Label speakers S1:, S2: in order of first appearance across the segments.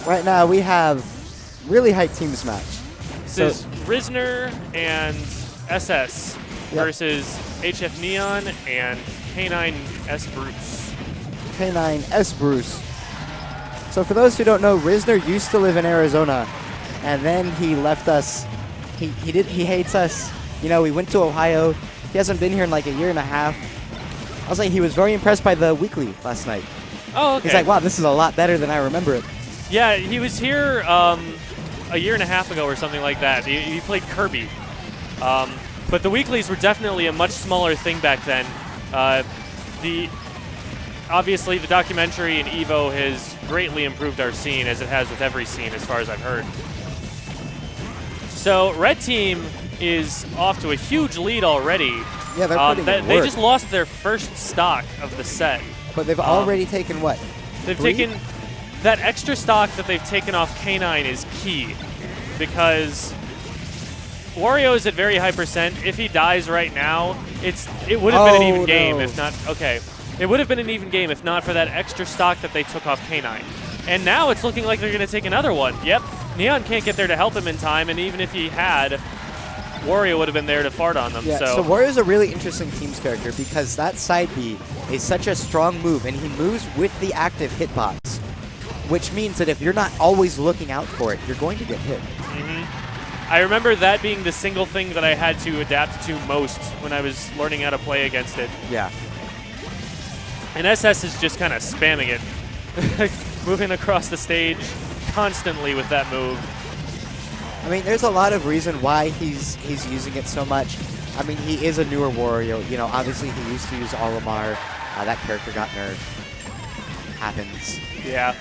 S1: right now we have really high teams match.
S2: This is Rizner and SS versus HF Neon and K9sbruce.
S1: K9sbruce. So for those who don't know, Rizner used to live in Arizona, and then he left us. He hates us. You know, we went to Ohio. He hasn't been here in like a year and a half. I was like, he was very impressed by the weekly last night.
S2: Oh, okay.
S1: He's like, wow, this is a lot better than I remember it.
S2: Yeah, he was here a year and a half ago or something like that. He played Kirby. But the weeklies were definitely a much smaller thing back then. Obviously, the documentary and EVO has greatly improved our scene, as it has with every scene, as far as I've heard. So, Red Team is off to a huge lead already.
S1: Yeah, they're putting in
S2: They
S1: work.
S2: just lost their first stock of the set.
S1: But they've already taken what?
S2: They've
S1: 3?
S2: taken that extra stock that they've taken off K9 is key, because Wario is at very high percent. If he dies right now, it would have been an even game if not. Okay, it would have been an even game if not for that extra stock that they took off K9. And now it's looking like they're going to take another one. Yep, Neon can't get there to help him in time, and even if he had, Wario would have been there to fart on them.
S1: Yeah, so Wario's a really interesting teams character because that side B is such a strong move, and he moves with the active hitbox, which means that if you're not always looking out for it, you're going to get hit.
S2: I remember that being the single thing that I had to adapt to most when I was learning how to play against it.
S1: Yeah.
S2: And SS is just kind of spamming it, moving across the stage constantly with that move.
S1: I mean, there's a lot of reason why he's using it so much. I mean, he is a newer Wario. You know, obviously he used to use Olimar. That character got nerfed. Happens.
S2: Yeah.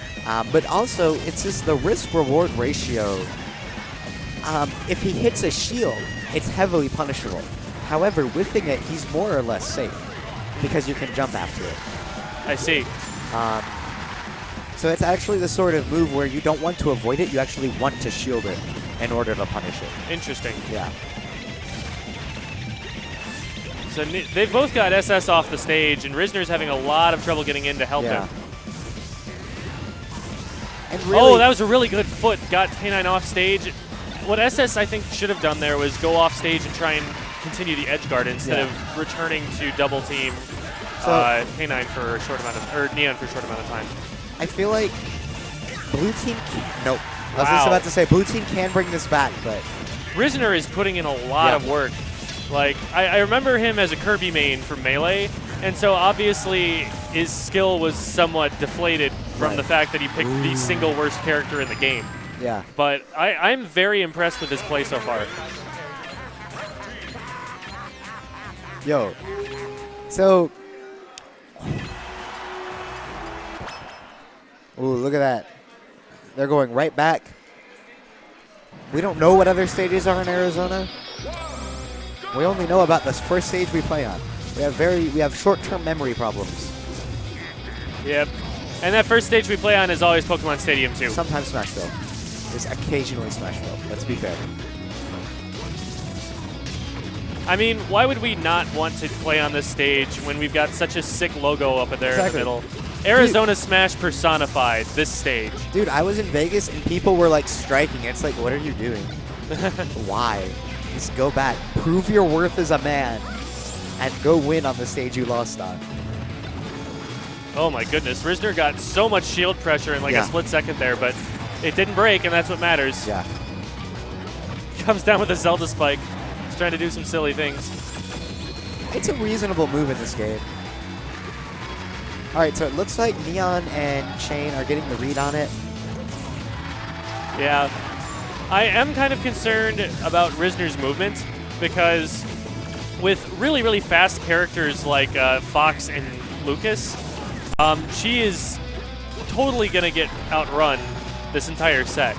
S1: But also, it's just the risk-reward ratio. If he hits a shield, it's heavily punishable. However, whiffing it, he's more or less safe because you can jump after it.
S2: I see.
S1: So it's actually the sort of move where you don't want to avoid it, you actually want to shield it in order to punish it.
S2: Interesting.
S1: Yeah.
S2: So they've both got SS off the stage, and Rizner's having a lot of trouble getting in to help him.
S1: And really,
S2: that was a really good foot. Got K9 off stage. What SS, I think, should have done there was go off stage and try and continue the edge guard instead of returning to double team K9 for a short amount of, or Neon for a short amount of time.
S1: I feel like blue team nope. I was just about to say blue team can bring this back, but
S2: Rizner is putting in a lot of work. Like, I remember him as a Kirby main from Melee, and so obviously his skill was somewhat deflated from the fact that he picked the single worst character in the game.
S1: Yeah.
S2: But I'm very impressed with his play so far.
S1: Yo. So. Ooh, look at that. They're going right back. We don't know what other stages are in Arizona. We only know about this first stage we play on. We have short-term memory problems.
S2: Yep. And that first stage we play on is always Pokemon Stadium 2.
S1: Sometimes Smashville. There's occasionally Smashville. Let's be fair.
S2: I mean, why would we not want to play on this stage when we've got such a sick logo up there in the middle? Arizona Smash personified this stage.
S1: Dude, I was in Vegas and people were like striking. It's like, what are you doing? Why? Just go back. Prove your worth as a man and go win on the stage you lost on.
S2: Oh my goodness. Rizner got so much shield pressure in like a split second there, but it didn't break, and that's what matters.
S1: Yeah.
S2: Comes down with a Zelda spike. He's trying to do some silly things.
S1: It's a reasonable move in this game. All right, so it looks like Neon and Shane are getting the read on it.
S2: Yeah. I am kind of concerned about Rizner's movement because with really, really fast characters like Fox and Lucas, she is totally going to get outrun this entire set.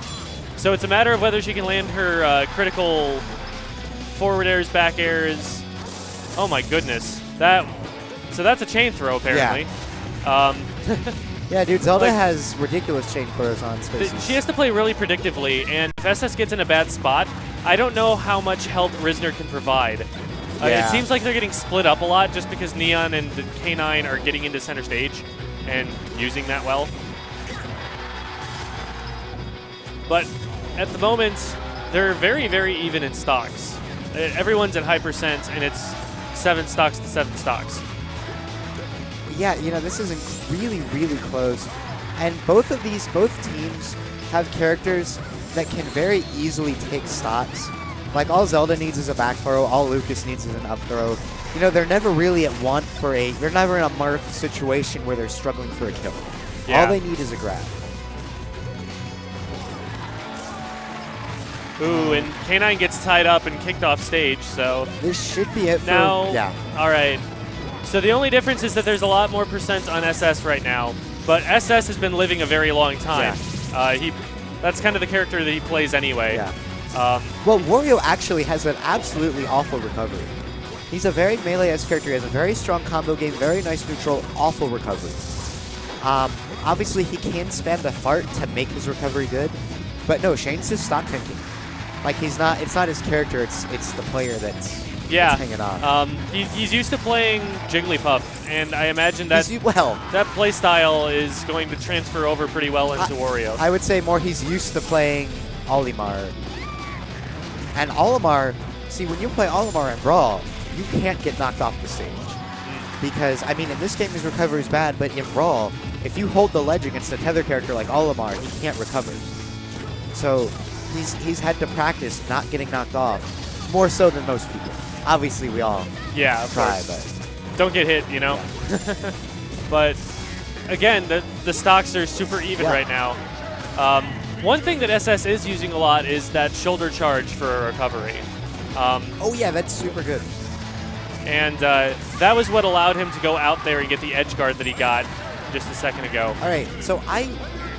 S2: So it's a matter of whether she can land her critical forward airs, back airs. Oh my goodness. So that's a chain throw, apparently.
S1: Yeah. Yeah, dude, Zelda has ridiculous chain throws on spaces.
S2: She has to play really predictively, and if SS gets in a bad spot, I don't know how much help Rizner can provide. It seems like they're getting split up a lot just because Neon and the K9 are getting into center stage and using that well. but at the moment, they're very, very even in stocks. Everyone's at high percent, and it's 7 stocks to 7 stocks.
S1: Yeah, you know, this is really, really close. And both teams have characters that can very easily take stocks. Like, all Zelda needs is a back throw, all Lucas needs is an up throw. You know, they're never really at want for they're never in a Marth situation where they're struggling for a kill.
S2: Yeah.
S1: All they need is a grab.
S2: Ooh, and K9 gets tied up and kicked off stage, so.
S1: This should be it for,
S2: now,
S1: yeah.
S2: All right. So the only difference is that there's a lot more percent on SS right now, but SS has been living a very long time.
S1: Yeah.
S2: That's kind of the character that he plays anyway.
S1: Yeah. Well, Wario actually has an absolutely awful recovery. He's a very melee-esque character. He has a very strong combo game, very nice neutral, awful recovery. Obviously, he can spam the fart to make his recovery good, but no, Shane's just stock tanking. Like, it's not his character, it's the player that's hanging on.
S2: He's used to playing Jigglypuff, and I imagine that that play style is going to transfer over pretty well into Wario.
S1: I would say more he's used to playing Olimar. And Olimar, see, when you play Olimar in Brawl, you can't get knocked off the stage. Because, I mean, in this game his recovery is bad, but in Brawl, if you hold the ledge against a tether character like Olimar, he can't recover. So he's had to practice not getting knocked off, more so than most people. Obviously, we all try, but
S2: don't get hit, you know. Yeah. But again, the stocks are super even right now. One thing that SS is using a lot is that shoulder charge for a recovery.
S1: Oh yeah, that's super good.
S2: And that was what allowed him to go out there and get the edge guard that he got just a second ago.
S1: All right, so I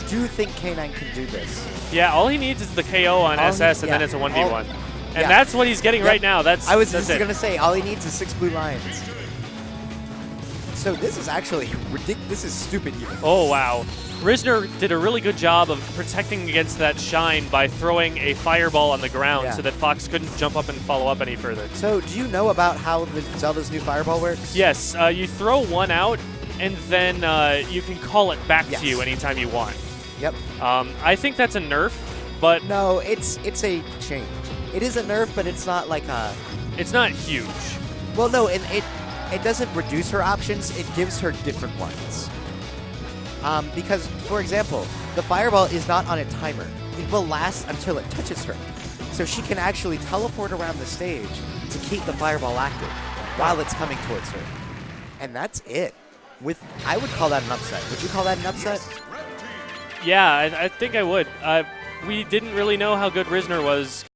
S1: do think K9 can do this.
S2: Yeah, all he needs is the KO on SS, and then it's a 1v1. And that's what he's getting right now.
S1: I was just going to say, all he needs is 6 blue lines. So this is actually ridiculous. This is stupid even.
S2: Oh, wow. Rizner did a really good job of protecting against that shine by throwing a fireball on the ground so that Fox couldn't jump up and follow up any further.
S1: So do you know about how Zelda's new fireball works?
S2: Yes. You throw one out, and then you can call it back to you anytime you want.
S1: Yep.
S2: I think that's a nerf, but...
S1: No, it's a change. It is a nerf, but it's not like a...
S2: It's not huge.
S1: Well, no, it doesn't reduce her options. It gives her different ones. Because, for example, the fireball is not on a timer. It will last until it touches her. So she can actually teleport around the stage to keep the fireball active while it's coming towards her. And that's it. I would call that an upset. Would you call that an upset?
S2: Yeah, I think I would. We didn't really know how good Rizner was